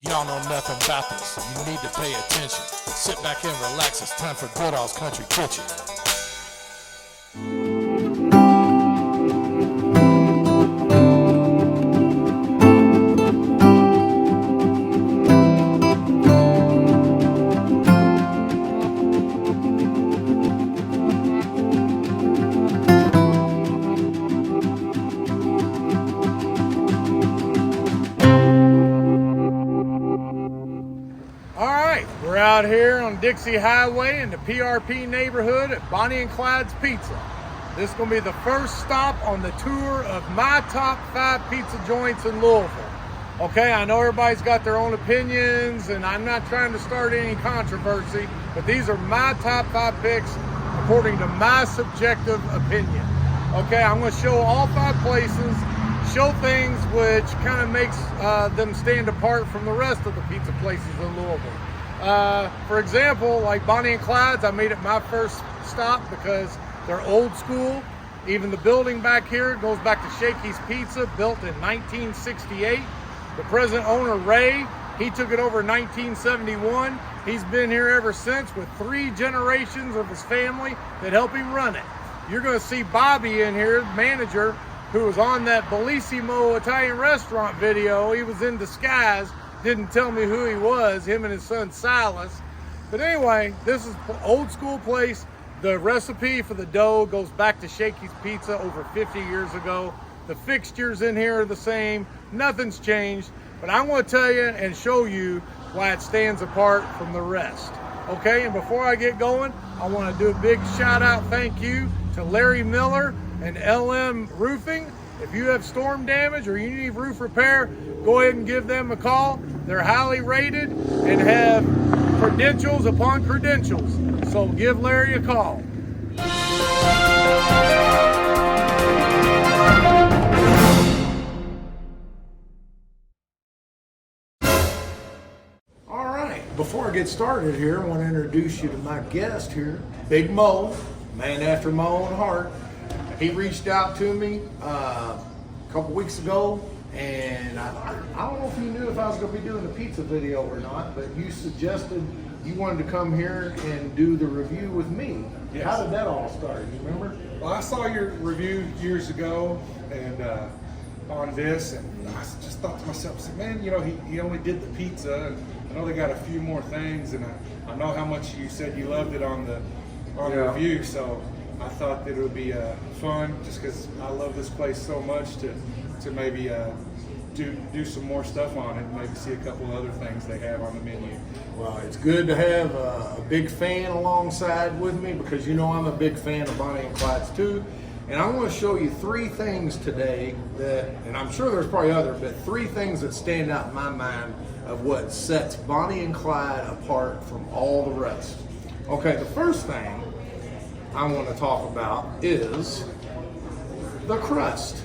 Y'all know nothing about this. You need to pay attention. Sit back and relax. It's time for Goodall's Country Kitchen. We're out here on Dixie Highway in the PRP neighborhood at Bonnie and Clyde's Pizza. This is going to be the first stop on the tour of my top 5 pizza joints in Louisville. Okay, I know everybody's got their own opinions and I'm not trying to start any controversy, but these are my top 5 picks according to my subjective opinion. Okay, I'm going to show all 5 places, show things which kind of makes them stand apart from the rest of the pizza places in Louisville. For example, like Bonnie and Clyde's, I made it my first stop because they're old school. Even the building back here goes back to Shakey's Pizza, built in 1968. The present owner, Ray, he took it over in 1971. He's been here ever since with 3 generations of his family that help him run it. You're going to see Bobby in here, the manager, who was on that Bellissimo Italian restaurant video. He was in disguise. Didn't tell me who he was, him and his son Silas. But anyway, this is old school place. The recipe for the dough goes back to Shakey's Pizza over 50 years ago. The fixtures in here are the same. Nothing's changed. But I want to tell you and show you why it stands apart from the rest. Okay, and before I get going, I want to do a big shout out thank you to Larry Miller and LM Roofing. If you have storm damage or you need roof repair, go ahead and give them a call. They're highly rated and have credentials upon credentials. So give Larry a call. All right, before I get started here, I want to introduce you to my guest here, Big Mo, man after my own heart. He reached out to me a couple weeks ago, and I don't know if you knew if I was going to be doing a pizza video or not, but you suggested you wanted to come here and do the review with me. Yes. How did that all start? You remember? Well, I saw your review years ago and on this, and I just thought to myself, I said, man, you know, he only did the pizza, and I know they got a few more things, and I know how much you said you loved it on the review, so I thought that it would be fun, just because I love this place so much, to maybe do some more stuff on it, and maybe see a couple other things they have on the menu. Well, it's good to have a big fan alongside with me, because you know I'm a big fan of Bonnie and Clyde's too. And I want to show you 3 things today that, and I'm sure there's probably other, but 3 things that stand out in my mind of what sets Bonnie and Clyde apart from all the rest. Okay, the first thing I want to talk about is the crust.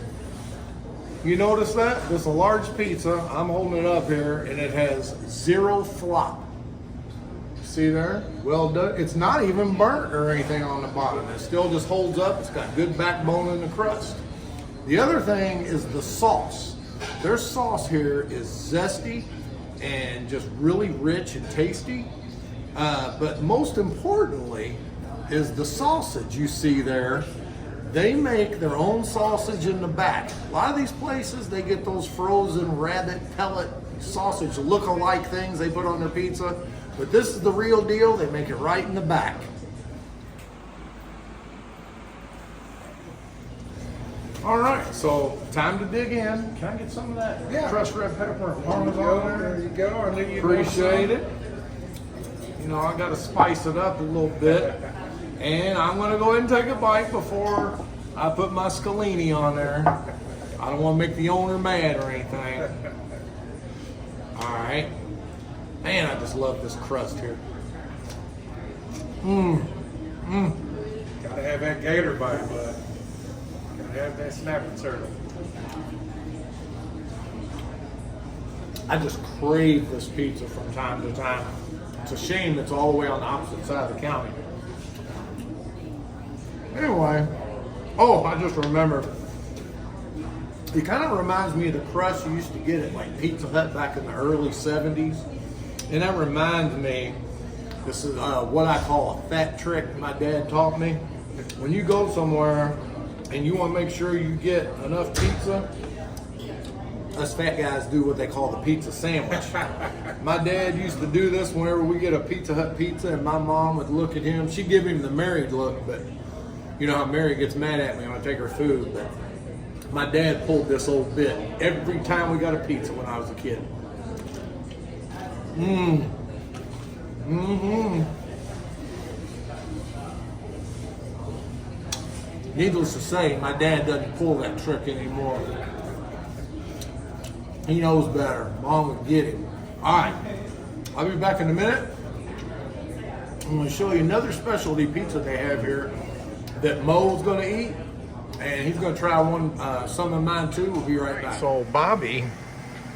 You notice that? This is a large pizza. I'm holding it up here and it has 0 flop. See there? Well done. It's not even burnt or anything on the bottom. It still just holds up. It's got good backbone in the crust. The other thing is the sauce. Their sauce here is zesty and just really rich and tasty. But most importantly, is the sausage you see there. They make their own sausage in the back. A lot of these places, they get those frozen rabbit pellet sausage look-alike things they put on their pizza, but this is the real deal. They make it right in the back. All right, so time to dig in. Can I get some of that crushed red pepper and Parmesan there? There you go. I knew you'd Appreciate it. You know, I got to spice it up a little bit. And I'm going to go ahead and take a bite before I put my scalini on there. I don't want to make the owner mad or anything. All right. Man, I just love this crust here. Gotta have that gator bite, bud. Gotta have that snapping turtle. I just crave this pizza from time to time. It's a shame it's all the way on the opposite side of the county. Anyway, oh, I just remembered. It kind of reminds me of the crust you used to get at like Pizza Hut back in the early 70s. And that reminds me, this is what I call a fat trick my dad taught me. When you go somewhere and you want to make sure you get enough pizza, us fat guys do what they call the pizza sandwich. My dad used to do this whenever we get a Pizza Hut pizza, and my mom would look at him. She'd give him the married look, but you know how Mary gets mad at me when I take her food. But my dad pulled this old bit every time we got a pizza when I was a kid. Needless to say, my dad doesn't pull that trick anymore. He knows better. Mom would get him. All right, I'll be back in a minute. I'm going to show you another specialty pizza they have here that Mo's going to eat, and he's going to try some of mine too. We'll be right back. So Bobby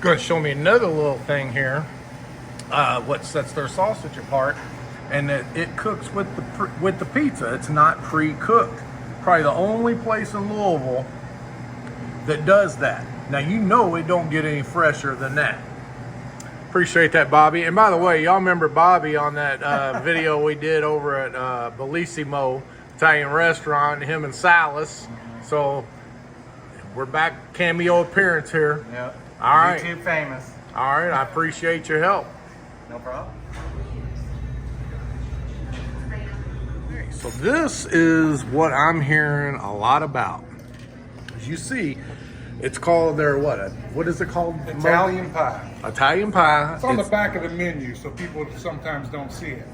going to show me another little thing here. What sets their sausage apart, and it cooks with the pizza. It's not pre-cooked. Probably the only place in Louisville that does that. Now, you know it don't get any fresher than that. Appreciate that, Bobby. And by the way, y'all remember Bobby on that video we did over at Bellissimo Italian restaurant, him and Silas. So we're back, cameo appearance here. Yep. All right. YouTube famous. All right, I appreciate your help. No problem. Okay, so this is what I'm hearing a lot about. As you see, it's called their what is it called? Italian pie. Italian pie. It's on the back of the menu, so people sometimes don't see it.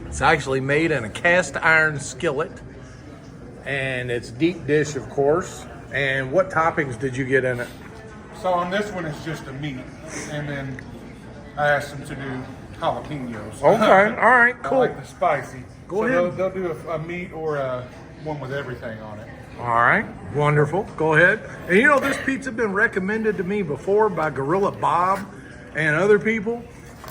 It's actually made in a cast iron skillet, and it's deep dish, of course. And what toppings did you get in it? So on this one, it's just a meat, and then I asked them to do jalapenos. Okay, all right, I cool. like the spicy. Go so ahead. They'll do a meat or one with everything on it. All right, wonderful. Go ahead. And you know, this pizza been recommended to me before by Gorilla Bob and other people,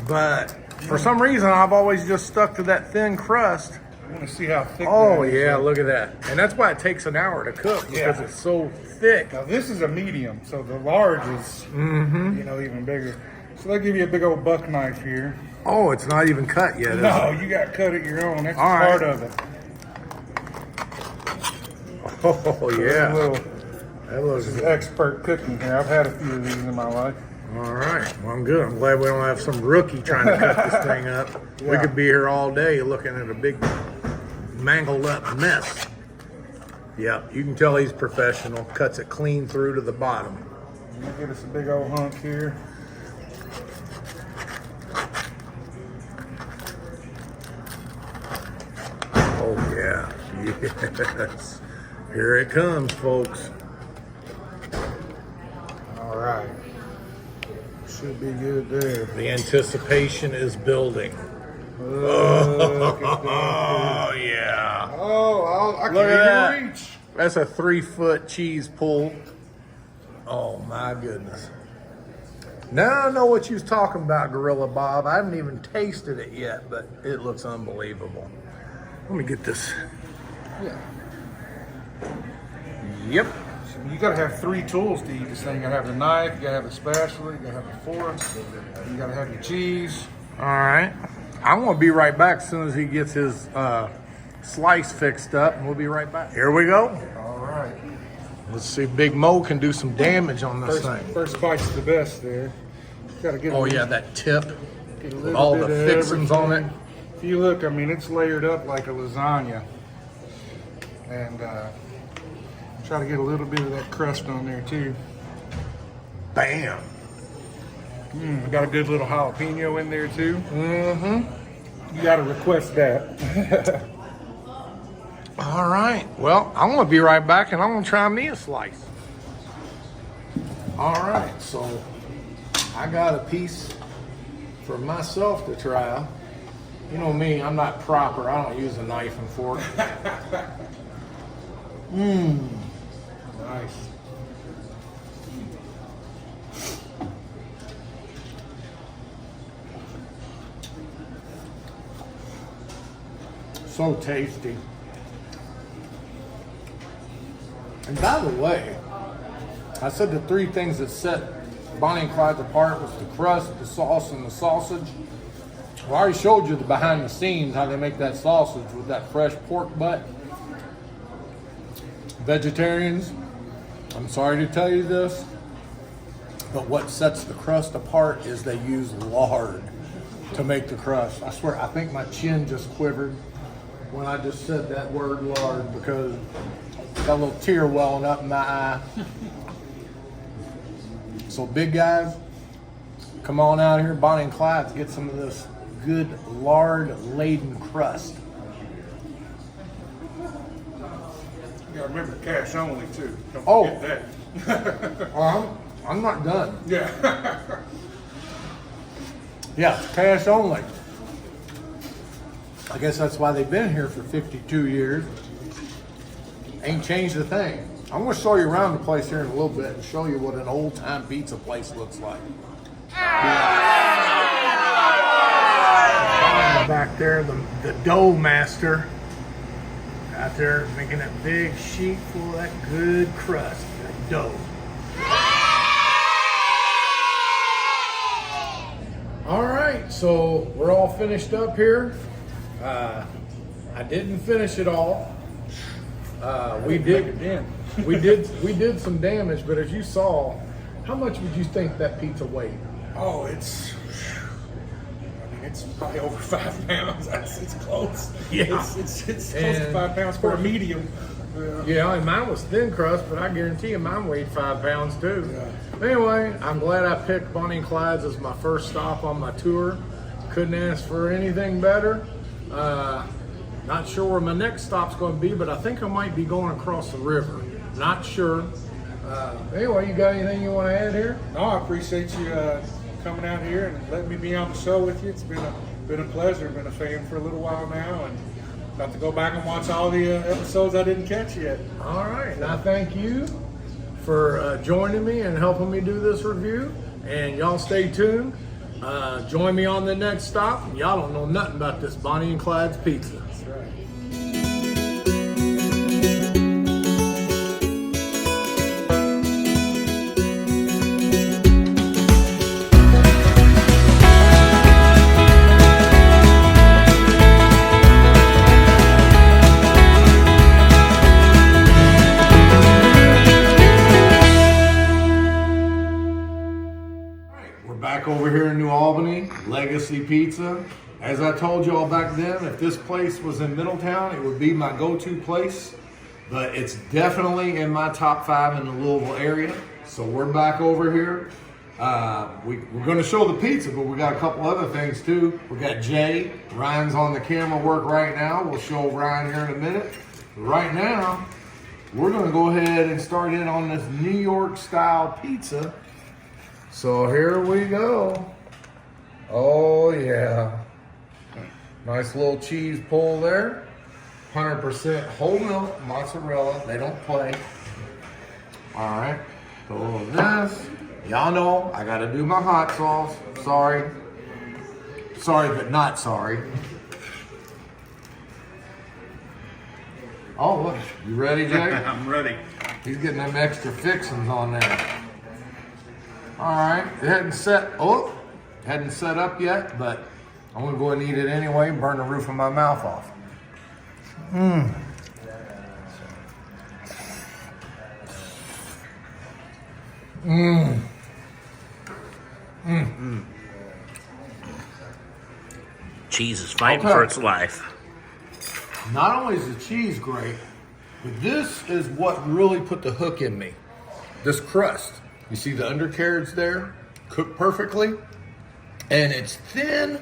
but for some reason I've always just stuck to that thin crust. I want to see how thick. Oh that is. yeah, look at that. And that's why it takes an hour to cook, because Yeah. it's so thick. Now this is a medium, so the large is even bigger. So they'll give you a big old buck knife here. Oh, it's not even cut yet, is No, it? you got to cut it your own. That's All right. part of it. Oh yeah. That This is expert cooking here. I've had a few of these in my life. All right. Well, I'm good. I'm glad we don't have some rookie trying to cut this thing up. We Yeah. could be here all day looking at a big mangled up mess. Yeah, you can tell he's professional. Cuts it clean through to the bottom. We'll get us a big old hunk here. Oh yeah. Yes. Here it comes, folks. All right. Should be good there. The anticipation is building. Look at that. Oh yeah. Oh, I Look at can't that. even reach. That's a 3-foot cheese pull. Oh my goodness. Now I know what you was talking about, Gorilla Bob. I haven't even tasted it yet, but it looks unbelievable. Let me get this. Yeah. Yep. So you gotta have 3 tools to eat this thing. You gotta have the knife, you gotta have the spatula, you gotta have the fork, you gotta have your cheese. All right. I'm gonna be right back as soon as he gets his slice fixed up, and we'll be right back. Here we go. All right. Let's see if Big Mo can do some damage on this thing. First bite's the best there. Gotta get. Oh yeah, that tip get a with little all bit the of fixings on it. everything. If you look, I mean, it's layered up like a lasagna, and try to get a little bit of that crust on there too. Bam. We got a good little jalapeno in there too. Mm-hmm. You gotta request that. All right. Well, I'm going to be right back, and I'm going to try me a slice. All right. So I got a piece for myself to try. You know me, I'm not proper. I don't use a knife and fork. Nice. So tasty. And by the way, I said the three things that set Bonnie and Clyde apart was the crust, the sauce, and the sausage. Well, I already showed you the behind the scenes, how they make that sausage with that fresh pork butt. Vegetarians, I'm sorry to tell you this, but what sets the crust apart is they use lard to make the crust. I swear, I think my chin just quivered when I just said that word lard, because got a little tear welling up in my eye. So big guys, come on out here, Bonnie and Clyde, to get some of this good lard-laden crust. You gotta remember cash only too. Don't forget that. I'm not done. Yeah. Yeah, it's cash only. I guess that's why they've been here for 52 years. Ain't changed a thing. I'm going to show you around the place here in a little bit and show you what an old-time pizza place looks like. Back there, the dough master out there making that big sheet full of that good crust, that dough. All right, so we're all finished up here. I didn't finish it all. We did some damage, but as you saw, how much would you think that pizza weighed? Oh, it's probably over 5 pounds. It's close. Yeah. It's close to 5 pounds for a medium. Yeah, and mine was thin crust, but I guarantee you mine weighed 5 pounds too. Yeah. Anyway, I'm glad I picked Bonnie and Clyde's as my first stop on my tour. Couldn't ask for anything better. Not sure where my next stop's going to be, but I think I might be going across the river. Not sure. Anyway, you got anything you want to add here? No, I appreciate you coming out here and letting me be on the show with you. It's been a pleasure. Been a fan for a little while now, and about to go back and watch all the episodes I didn't catch yet. All right, and I thank you for joining me and helping me do this review. And y'all stay tuned. Join me on the next stop. Y'all don't know nothing about this Bonnie and Clyde's Pizza. That's right. Back over here in New Albany, Legacy Pizza. As I told y'all back then, if this place was in Middletown, it would be my go-to place. But it's definitely in my top 5 in the Louisville area. So we're back over here. We're going to show the pizza, but we got a couple other things too. We got Jay. Ryan's on the camera work right now. We'll show Ryan here in a minute. But right now, we're going to go ahead and start in on this New York style pizza. So here we go. Oh yeah. Nice little cheese pull there. 100% whole milk mozzarella. They don't play. All right. So a little of this. Y'all know I gotta do my hot sauce. Sorry. Sorry, but not sorry. Oh, look. You ready, Jay? I'm ready. He's getting them extra fixings on there. All right, it hadn't set up yet, but I'm gonna go ahead and eat it anyway and burn the roof of my mouth off. Cheese is fighting for its life. Not only is the cheese great, but this is what really put the hook in me. This crust. You see the undercarriage there, cooked perfectly, and it's thin,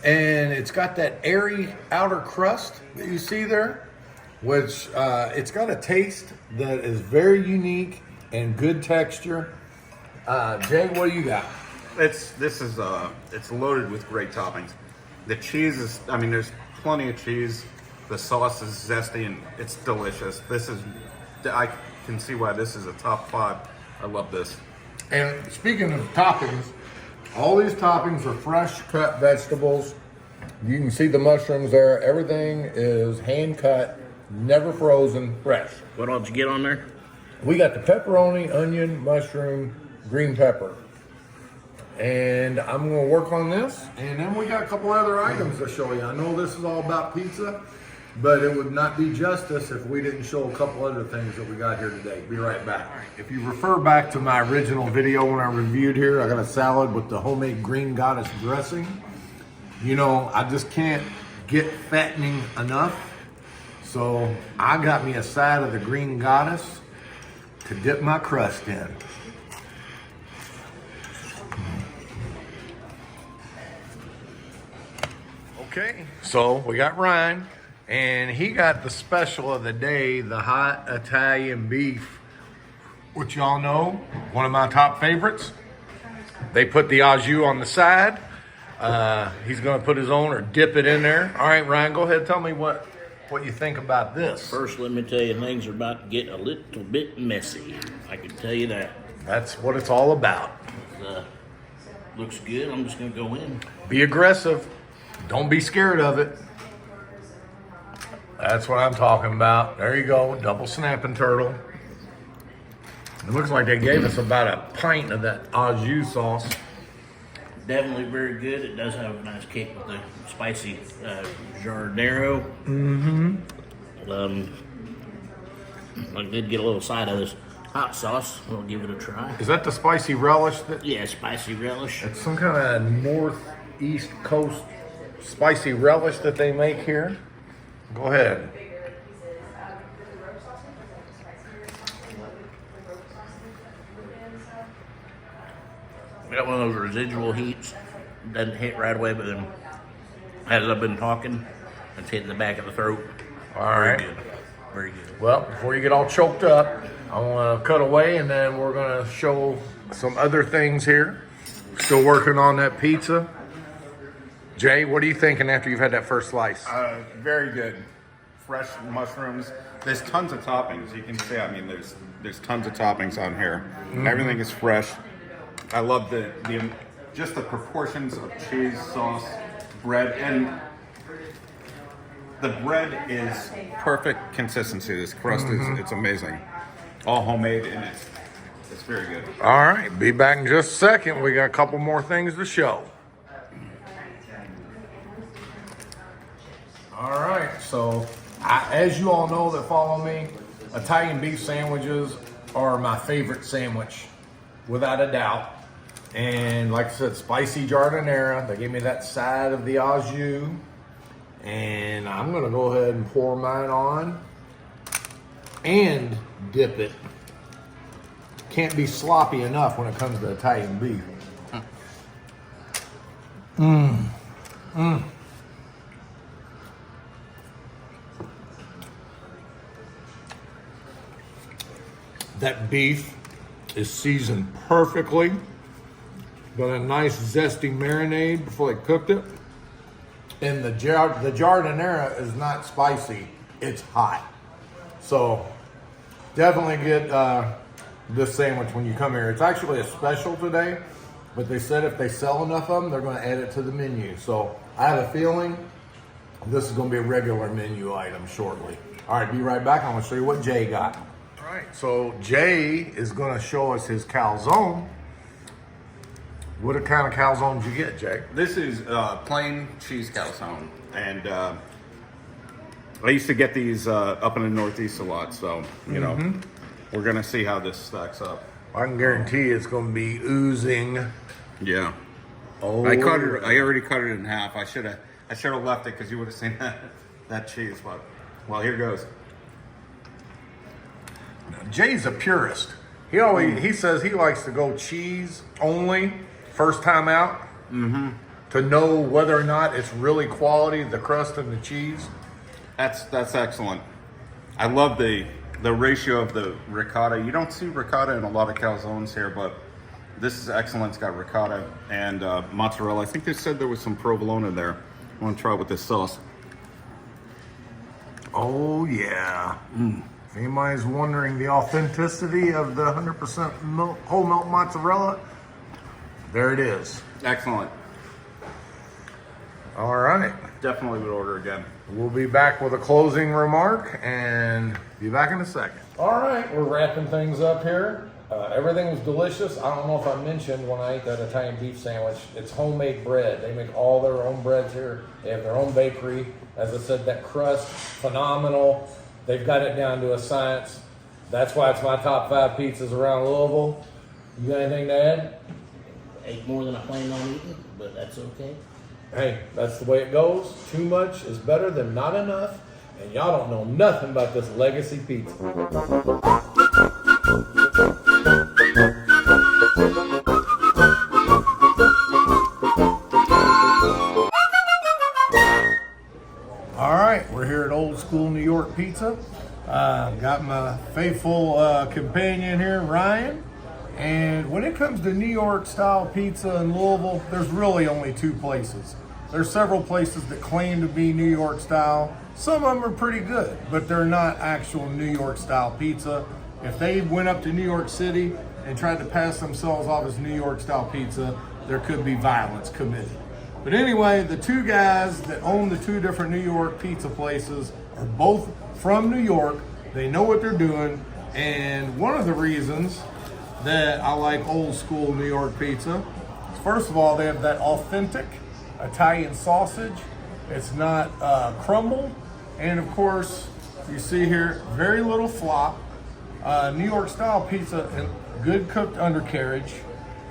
and it's got that airy outer crust that you see there, which it's got a taste that is very unique and good texture. Jay, what do you got? It's loaded with great toppings. The cheese is, I mean, there's plenty of cheese. The sauce is zesty and it's delicious. I can see why this is a top 5. I love this. And speaking of toppings, all these toppings are fresh cut vegetables. You can see the mushrooms there. Everything is hand cut, never frozen, fresh. What all did you get on there? We got the pepperoni, onion, mushroom, green pepper. And I'm going to work on this. And then we got a couple other items to show you. I know this is all about pizza, but it would not be justice if we didn't show a couple other things that we got here today. Be right back. If you refer back to my original video when I reviewed here, I got a salad with the homemade green goddess dressing. You know, I just can't get fattening enough. So I got me a side of the green goddess to dip my crust in. Okay, so we got Ryan, and he got the special of the day, the hot Italian beef, which y'all know, one of my top favorites. They put the au jus on the side. He's gonna put his own or dip it in there. All right, Ryan, go ahead, tell me what you think about this. First, let me tell you, things are about to get a little bit messy. I can tell you that. That's what it's all about. Looks good. I'm just gonna go in. Be aggressive. Don't be scared of it. That's what I'm talking about. There you go, double snapping turtle. It looks like they gave us about a pint of that au jus sauce. Definitely very good. It does have a nice kick with the spicy giardiniera. I did get a little side of this hot sauce. We'll give it a try. Is that the spicy relish? Yeah, spicy relish. It's some kind of northeast coast spicy relish that they make here. Go ahead. Got one of those residual heats. Doesn't hit right away, but then as I've been talking, it's hitting the back of the throat. All right. Very good. Very good. Well, before you get all choked up, I want to cut away, and then we're going to show some other things here. Still working on that pizza. Jay, what are you thinking after you've had that first slice? Very good. Fresh mushrooms. There's tons of toppings. You can see, I mean, there's tons of toppings on here. Everything is fresh. I love the just the proportions of cheese, sauce, bread, and the bread is perfect consistency. This crust is it's amazing. All homemade, and it's very good. All right, be back in just a second. We got a couple more things to show. All right, so as you all know that follow me, Italian beef sandwiches are my favorite sandwich, without a doubt. And like I said, spicy giardiniera. They gave me that side of the au jus. And I'm gonna go ahead and pour mine on and dip it. Can't be sloppy enough when it comes to Italian beef. That beef is seasoned perfectly. Got a nice zesty marinade before they cooked it. And the giardiniera is not spicy, it's hot. So definitely get this sandwich when you come here. It's actually a special today, but they said if they sell enough of them, they're gonna add it to the menu. So I have a feeling this is gonna be a regular menu item shortly. All right, be right back. I'm gonna show you what Jay got. All right, so Jay is gonna show us his calzone. What kind of calzones you get, Jay? This is plain cheese calzone, and I used to get these up in the Northeast a lot. So you know, we're gonna see how this stacks up. I can guarantee it's gonna be oozing. Yeah. Oh, I already cut it in half. I should have left it because you would have seen that cheese. But well, here goes. Jay's a purist. He says he likes to go cheese only first time out to know whether or not it's really quality, the crust and the cheese. That's excellent. I love the ratio of the ricotta. You don't see ricotta in a lot of calzones here, but this is excellent. It's got ricotta and mozzarella. I think they said there was some provolone in there. I want to try it with this sauce. Oh yeah. If anybody's wondering the authenticity of the 100% whole milk mozzarella, there it is. Excellent. All right. definitely would order again. We'll be back with a closing remark and be back in a second. All right, we're wrapping things up here. Everything was delicious. I don't know if I mentioned when I ate that Italian beef sandwich, it's homemade bread. They make all their own breads here. They have their own bakery. As I said, that crust, phenomenal. They've got it down to a science. That's why it's my top 5 pizzas around Louisville. You got anything to add? Ate more than I planned on eating, but that's okay. Hey, that's the way it goes. Too much is better than not enough. And y'all don't know nothing about this legacy pizza. All right, we're here at Old School New York Pizza. Got my faithful companion here, Ryan. And when it comes to New York style pizza in Louisville, there's really only 2 places. There's several places that claim to be New York style. Some of them are pretty good, but they're not actual New York style pizza. If they went up to New York City and tried to pass themselves off as New York style pizza, there could be violence committed. But anyway, the 2 guys that own the 2 different New York pizza places are both from New York. They know what they're doing. And one of the reasons that I like Old School New York pizza, first of all, they have that authentic Italian sausage. It's not crumbled. And of course, you see here, very little flop. New York style pizza, and good cooked undercarriage.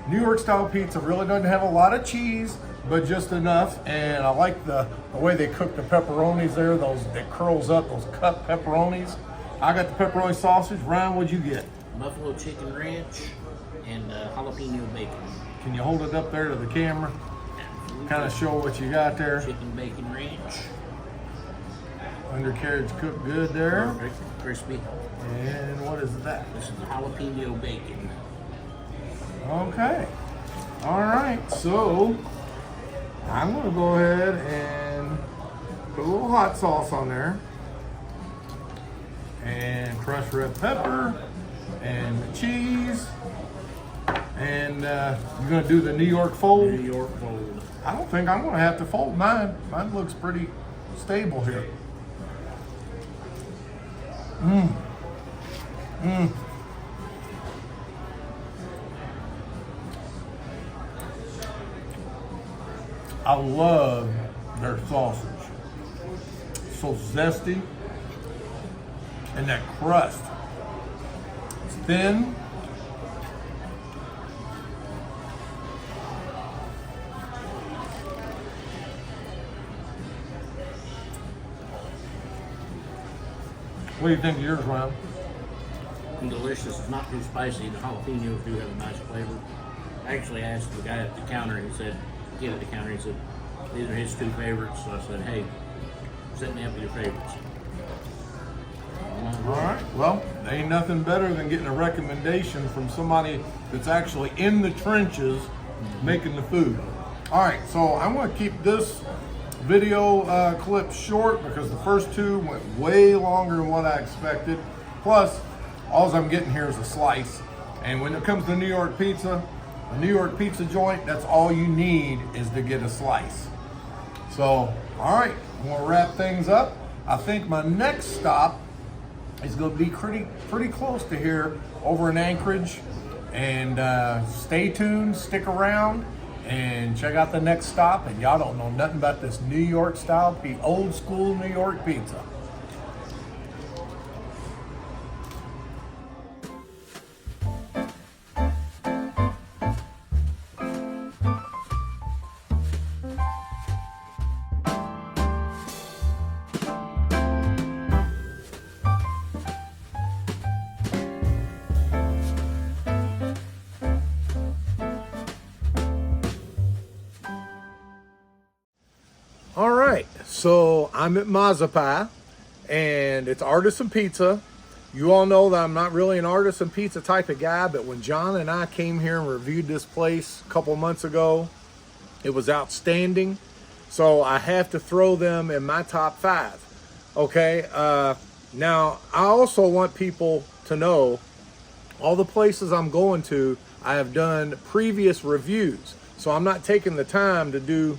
New York style pizza really doesn't have a lot of cheese, but just enough. And I like the way they cook the pepperonis there, those that curls up, those cut pepperonis. I got the pepperoni sausage. Ryan, what'd you get? Buffalo chicken ranch and jalapeno bacon. Can you hold it up there to the camera? Kind of show what you got there. Chicken bacon ranch. Undercarriage cooked good there. Perfect, crispy. And what is that? This is the jalapeno bacon. Okay. All right. So I'm going to go ahead and put a little hot sauce on there. And crushed red pepper. And the cheese. And you're going to do the New York fold? New York fold. I don't think I'm going to have to fold mine. Mine looks pretty stable here. I love their sausage. So zesty. And that crust. It's thin. What do you think of yours, Ryan? Delicious. It's not too spicy. The jalapenos do have a nice flavor. I actually asked the guy at the counter. He said, at the counter, he said, these are his 2 favorites. So I said, hey, set me up with your favorites. All right. Well, there ain't nothing better than getting a recommendation from somebody that's actually in the trenches making the food. All right. So I'm going to keep this video clip short because the first 2 went way longer than what I expected. Plus, all I'm getting here is a slice. And when it comes to New York pizza, a New York pizza joint, that's all you need is to get a slice. So, all right, I'm gonna wrap things up. I think my next stop is gonna be pretty close to here over in Anchorage. And stay tuned, stick around, and check out the next stop. And y'all don't know nothing about this New York style, old school New York pizza. All right, so I'm at Mazzapai, and it's artisan pizza. You all know that I'm not really an artisan pizza type of guy, but when John and I came here and reviewed this place a couple months ago, it was outstanding. So I have to throw them in my top 5. Okay, now I also want people to know all the places I'm going to, I have done previous reviews. So I'm not taking the time to do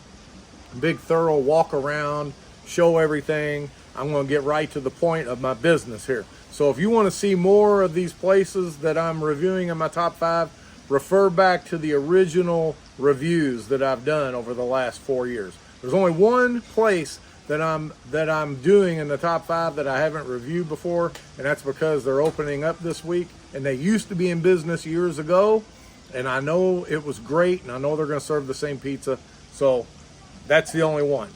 big thorough walk around, show everything. I'm going to get right to the point of my business here. So if you want to see more of these places that I'm reviewing in my top 5, refer back to the original reviews that I've done over the last 4 years. There's only one place that I'm doing in the top 5 that I haven't reviewed before, and that's because they're opening up this week, and they used to be in business years ago, and I know it was great, and I know they're going to serve the same pizza, so that's the only one.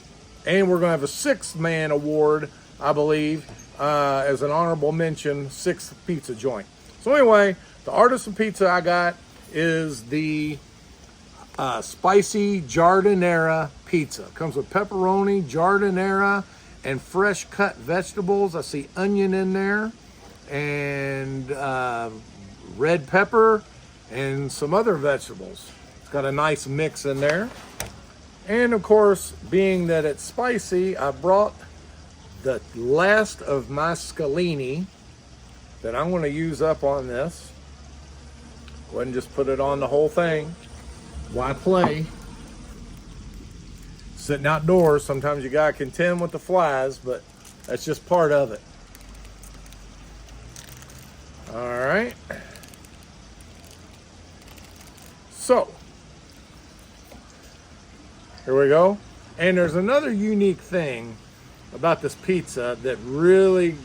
And we're going to have a 6th man award, I believe, as an honorable mention, 6th pizza joint. So anyway, the artisan pizza I got is the spicy giardiniera pizza. It comes with pepperoni, giardiniera, and fresh cut vegetables. I see onion in there, and red pepper, and some other vegetables. It's got a nice mix in there. And of course, being that it's spicy, I brought the last of my scalini that I'm going to use up on this. Go ahead and just put it on the whole thing. Why play? Sitting outdoors, sometimes you gotta contend with the flies, but that's just part of it. All right. So, here we go. And there's another unique thing about this pizza that really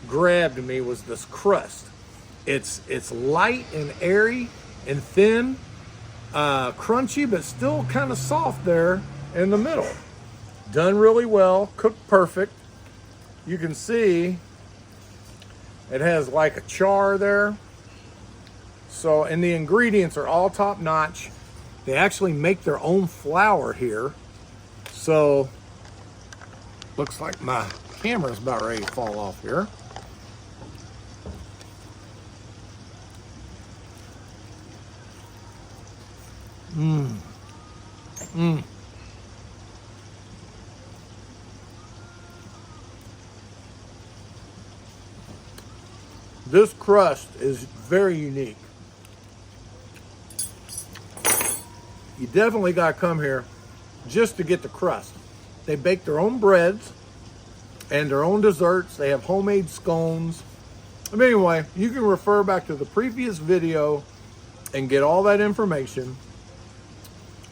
grabbed me was this crust. It's light and airy and thin, crunchy, but still kind of soft there in the middle. Done really well, cooked perfect. You can see it has like a char there. So, and the ingredients are all top notch. They actually make their own flour here. So, looks like my camera's about ready to fall off here. This crust is very unique. You definitely got to come here just to get the crust. They bake their own breads and their own desserts. They have homemade scones. But anyway, you can refer back to the previous video and get all that information.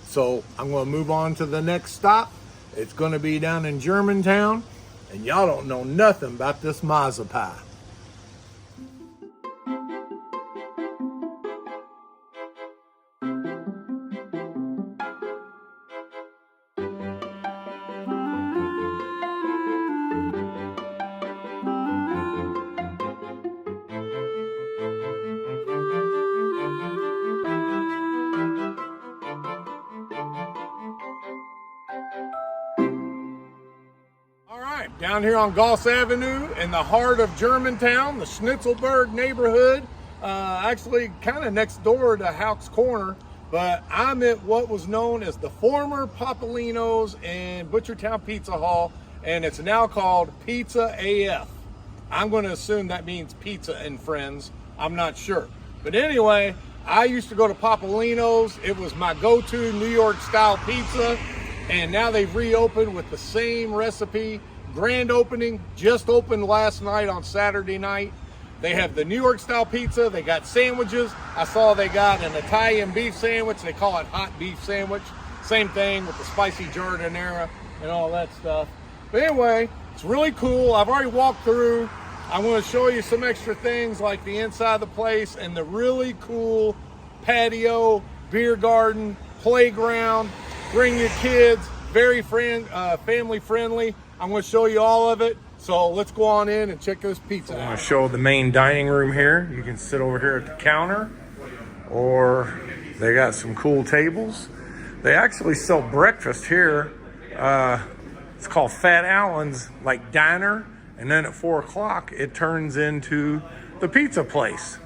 So I'm going to move on to the next stop. It's going to be down in Germantown, and y'all don't know nothing about this mazza pie. Down here on Goss Avenue in the heart of Germantown, the Schnitzelberg neighborhood, actually kind of next door to Houck's Corner, but I'm at what was known as the former Popolino's and Butchertown Pizza Hall, and it's now called Pizza AF. I'm going to assume that means Pizza and Friends. I'm not sure. But anyway, I used to go to Popolino's. It was my go-to New York style pizza, and now they've reopened with the same recipe. Grand opening, just opened last night on Saturday night. They have the New York style pizza. They got sandwiches. I saw they got an Italian beef sandwich. They call it hot beef sandwich. Same thing with the spicy giardiniera and all that stuff. But anyway, it's really cool. I've already walked through. I'm going to show you some extra things like the inside of the place and the really cool patio, beer garden, playground. Bring your kids. Very family friendly. I'm going to show you all of it. So let's go on in and check this pizza out. I'm going to show the main dining room here. You can sit over here at the counter, or they got some cool tables. They actually sell breakfast here. It's called Fat Allen's like diner. And then at 4 o'clock, it turns into the pizza place.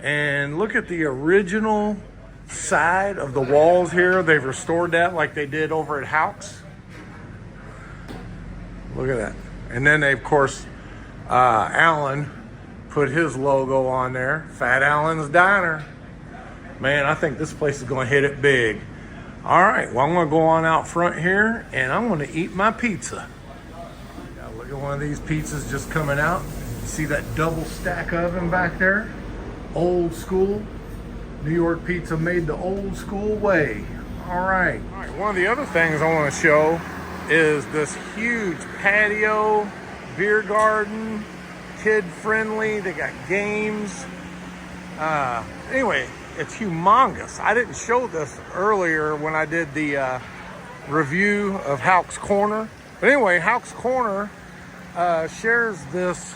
And look at the original side of the walls here. They've restored that like they did over at Houck's. Look at that. And then they, of course, Allen put his logo on there. Fat Allen's Diner. Man, I think this place is going to hit it big. All right, well, I'm gonna go on out front here and I'm gonna eat my pizza. Now, look at one of these pizzas just coming out. See that double stack oven back there? Old school. New York pizza made the old school way. All right, one of the other things I wanna show is this huge patio, beer garden, kid friendly. They got games. Anyway, it's humongous. I didn't show this earlier when I did the review of Houck's Corner. But anyway, Houck's Corner shares this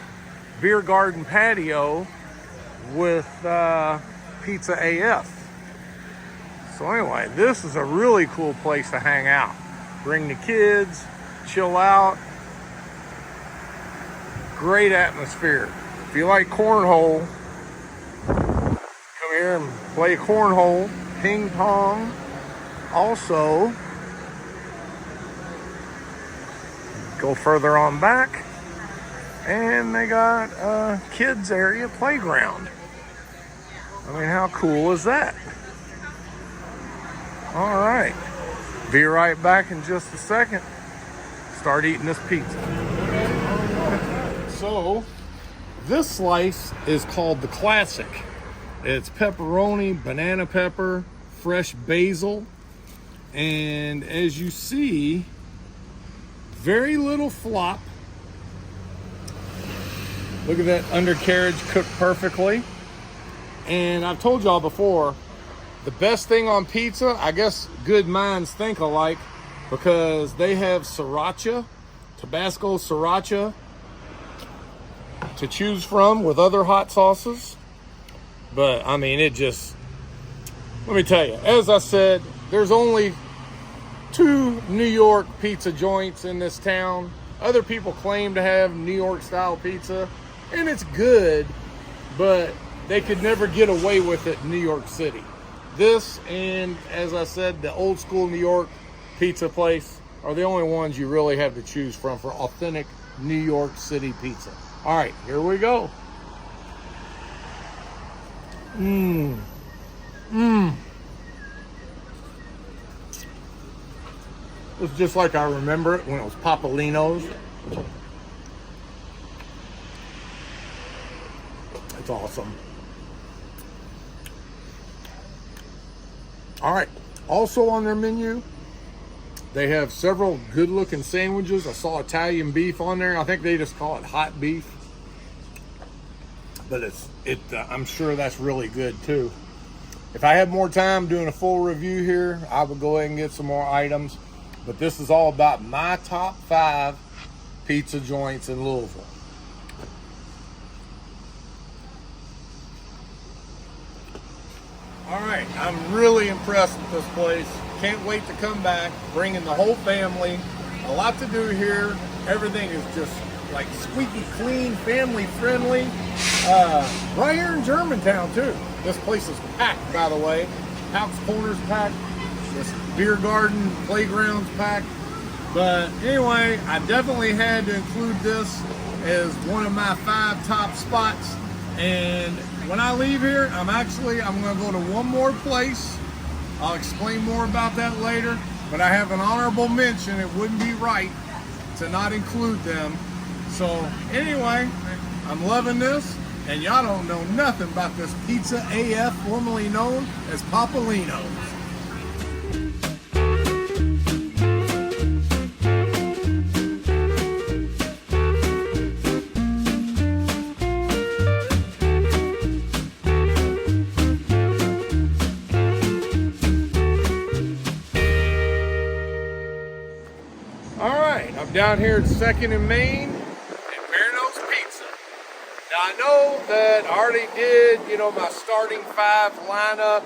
beer garden patio with Pizza AF. So anyway, this is a really cool place to hang out. Bring the kids, chill out. Great atmosphere. If you like cornhole, come here and play cornhole, ping pong. Also, go further on back and they got a kids area playground. I mean, how cool is that? All right, be right back in just a second. Start eating this pizza. So, this slice is called the Classic. It's pepperoni, banana pepper, fresh basil, and as you see, very little flop. Look at that undercarriage cooked perfectly. And I've told y'all before, the best thing on pizza, I guess good minds think alike, because they have sriracha, Tabasco sriracha, to choose from with other hot sauces. But I mean, it just, let me tell you, as I said, there's only 2 New York pizza joints in this town. Other people claim to have New York style pizza, and it's good, but they could never get away with it in New York City. This, and as I said, the old school New York pizza place are the only ones you really have to choose from for authentic New York City pizza. All right, here we go. It's just like I remember it when it was Papolino's. It's awesome. All right, also on their menu, they have several good looking sandwiches. I saw Italian beef on there. I think they just call it hot beef. But I'm sure that's really good too. If I had more time doing a full review here, I would go ahead and get some more items. But this is all about my top 5 pizza joints in Louisville. All right, I'm really impressed with this place. Can't wait to come back, bringing the whole family. A lot to do here. Everything is just like squeaky clean, family friendly. Right here in Germantown too. This place is packed, by the way. Houck's Corner's packed. This beer garden, playground's packed. But anyway, I definitely had to include this as one of my 5 top spots. And when I leave here, I'm gonna go to one more place. I'll explain more about that later, but I have an honorable mention. It wouldn't be right to not include them. So anyway, I'm loving this, and y'all don't know nothing about this Pizza AF, formerly known as Papolino's. Down here at 2nd and Main at Bearno's Pizza. Now I know that I already did, my starting 5 lineup,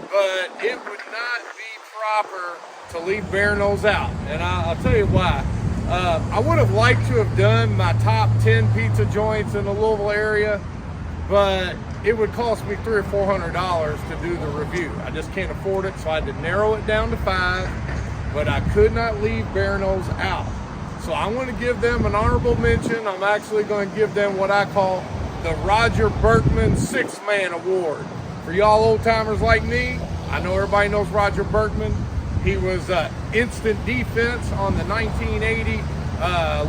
but it would not be proper to leave Bearno's out. And I'll tell you why. I would have liked to have done my top 10 pizza joints in the Louisville area, but it would cost me $300 or $400 to do the review. I just can't afford it, so I had to narrow it down to 5, but I could not leave Bearno's out. So I want to give them an honorable mention. I'm actually going to give them what I call the Roger Berkman 6-Man Award. For y'all old timers like me, I know everybody knows Roger Berkman. He was instant defense on the 1980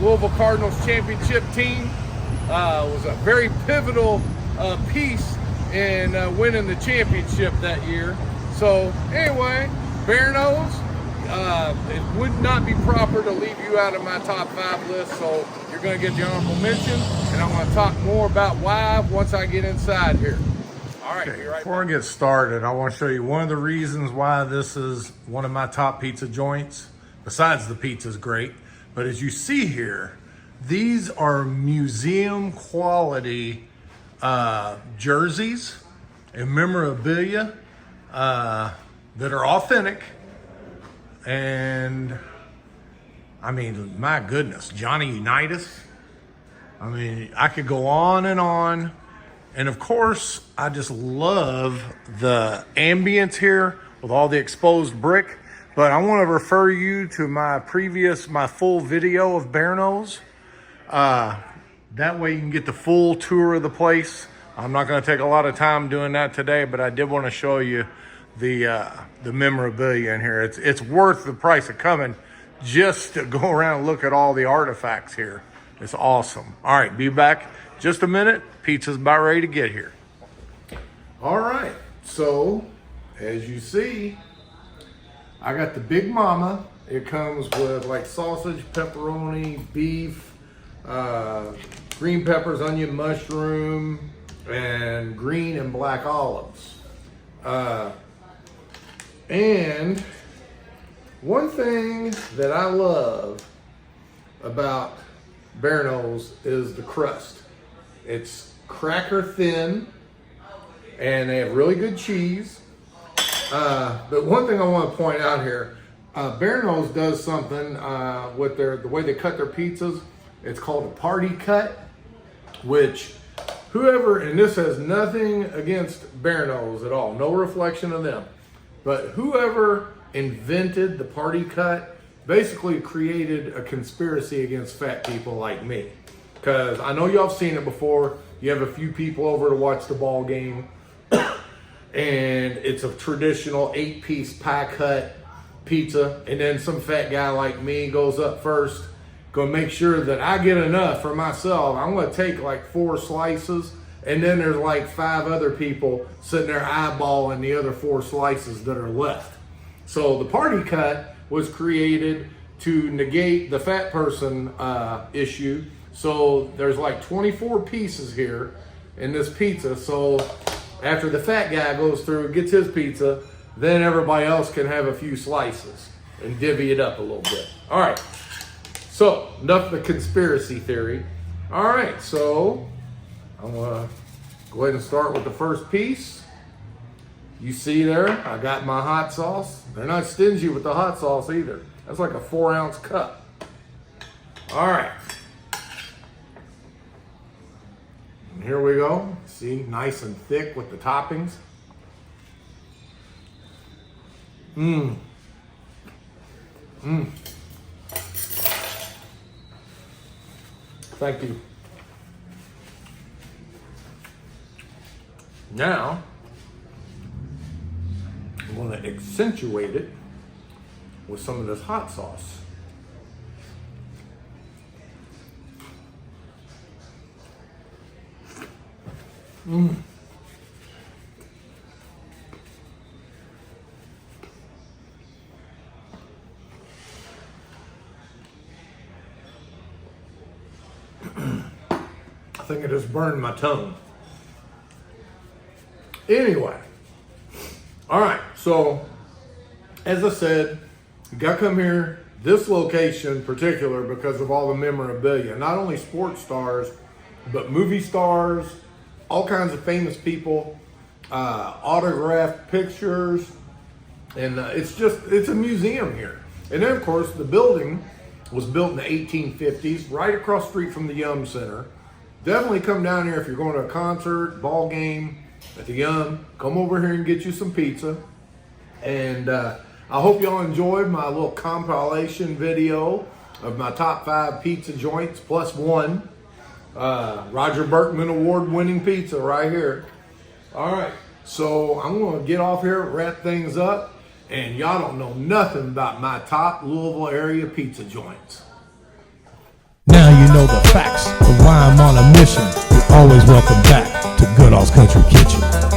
Louisville Cardinals championship team. Was a very pivotal piece in winning the championship that year. So anyway, Bearno's, it would not be proper to leave you out of my top 5 list, so you're going to get the honorable mention, and I'm going to talk more about why once I get inside here. All right, Okay, before I get started, I want to show you one of the reasons why this is one of my top pizza joints, besides the pizza's great. But as you see here, these are museum quality jerseys and memorabilia that are authentic. And I mean, my goodness, Johnny Unitas. I mean, I could go on and on. And of course, I just love the ambience here with all the exposed brick. But I want to refer you to my full video of Bearno's. That way you can get the full tour of the place. I'm not going to take a lot of time doing that today, but I did want to show you the memorabilia in here. It's worth the price of coming just to go around and look at all the artifacts here. It's awesome. All right, be back just a minute. Pizza's about ready to get here. All right, so as you see, I got the Big Mama. It comes with like sausage, pepperoni, beef, green peppers, onion, mushroom, and green and black olives. And one thing that I love about Bearno's is the crust. It's cracker thin, and they have really good cheese. But one thing I want to point out here, Bearno's does something with the way they cut their pizzas. It's called a party cut, which whoever, and this has nothing against Bearno's at all, no reflection of them, but whoever invented the party cut basically created a conspiracy against fat people like me. Because I know y'all have seen it before. You have a few people over to watch the ball game, and it's a traditional 8-piece pie cut pizza, and then some fat guy like me goes up first, gonna make sure that I get enough for myself. I'm gonna take like 4 slices, and then there's like 5 other people sitting there eyeballing the other 4 slices that are left. So the party cut was created to negate the fat person issue. So there's like 24 pieces here in this pizza. So after the fat guy goes through and gets his pizza, then everybody else can have a few slices and divvy it up a little bit. All right, so enough of the conspiracy theory. All right, so I'm gonna go ahead and start with the first piece. You see there, I got my hot sauce. They're not stingy with the hot sauce either. That's like a 4-ounce cup. All right. And here we go. See, nice and thick with the toppings. Mmm. Mmm. Thank you. Now, I'm going to accentuate it with some of this hot sauce. Mmm. I think it just burned my tongue. Anyway, all right, so as I said, you gotta come here, this location in particular, because of all the memorabilia, not only sports stars, but movie stars, all kinds of famous people, autographed pictures, and it's a museum here. And then of course, the building was built in the 1850s, right across the street from the Yum Center. Definitely come down here if you're going to a concert, ball game at the Yum. Come over here and get you some pizza. And I hope y'all enjoyed my little compilation video of my top 5 pizza joints plus one. Roger Berkman award-winning pizza right here. All right, so I'm going to get off here, wrap things up, And y'all don't know nothing about my top Louisville area pizza joints. Now you know the facts of why I'm on a mission. You're always welcome back to Goodall's Country Kitchen.